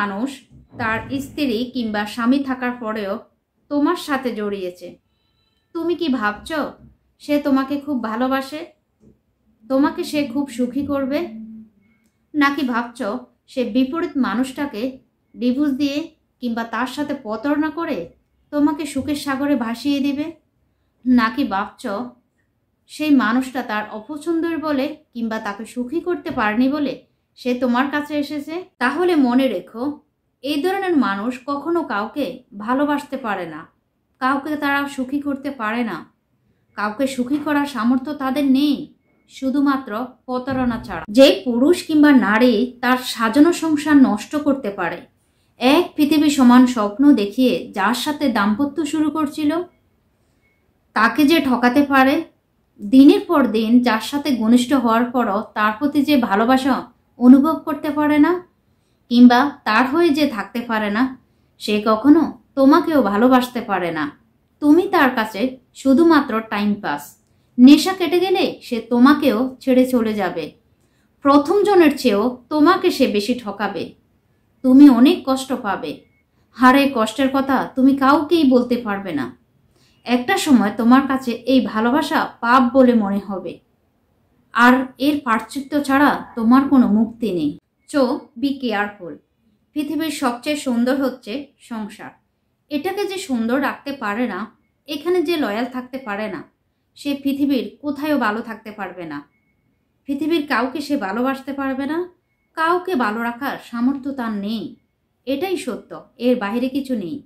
মানুষ তার স্ত্রী কিংবা স্বামী থাকার পরেও তোমার সাথে জড়িয়েছে, তুমি কি ভাবছো সে তোমাকে খুব ভালোবাসে, তোমাকে সে খুব সুখী করবে? নাকি ভাবছো সে বিপরীত মানুষটাকে ডিভোর্স দিয়ে কিংবা তার সাথে প্রতারণা করে তোমাকে সুখের সাগরে ভাসিয়ে দিবে? নাকি ভাবছো সেই মানুষটা তার অপছন্দের বলে কিংবা তাকে সুখী করতে পারেনি বলে সে তোমার কাছে এসেছে? তাহলে মনে রেখো, এই ধরনের মানুষ কখনো কাউকে ভালোবাসতে পারে না, কাউকে তারা সুখী করতে পারে না, কাউকে সুখী করার সামর্থ্য তাদের নেই, শুধুমাত্র প্রতারণা ছাড়া। যে পুরুষ কিংবা নারী তার সাজানো সংসার নষ্ট করতে পারে, এক পৃথিবী সমান স্বপ্ন দেখিয়ে যার সাথে দাম্পত্য শুরু করছিল, তাকে যে ঠকাতে পারে, দিনের পর দিন যার সাথে ঘনিষ্ঠ হওয়ার পরও তার প্রতি যে ভালোবাসা অনুভব করতে পারে না কিংবা তার হয়ে যে থাকতে পারে না, সে কখনো তোমাকেও ভালোবাসতে পারে না। তুমি তার কাছে শুধুমাত্র টাইম পাস। নেশা কেটে গেলে সে তোমাকেও ছেড়ে চলে যাবে। প্রথম জনের চেয়েও তোমাকে সে বেশি ঠকাবে। তুমি অনেক কষ্ট পাবে, আর এই কষ্টের কথা তুমি কাউকেই বলতে পারবে না। একটা সময় তোমার কাছে এই ভালোবাসা পাপ বলে মনে হবে, আর এর পার্থক্য ছাড়া তোমার কোনো মুক্তি নেই। So be careful. পৃথিবীর সবচেয়ে সুন্দর হচ্ছে সংসার। এটাকে যে সুন্দর রাখতে পারে না, এখানে যে লয়াল থাকতে পারে না, সে পৃথিবীর কোথায়ও ভালো থাকতে পারবে না। পৃথিবীর কাউকে সে ভালোবাসতে পারবে না, কাউকে ভালো রাখার সামর্থ্য তার নেই। এটাই সত্য, এর বাইরে কিছু নেই।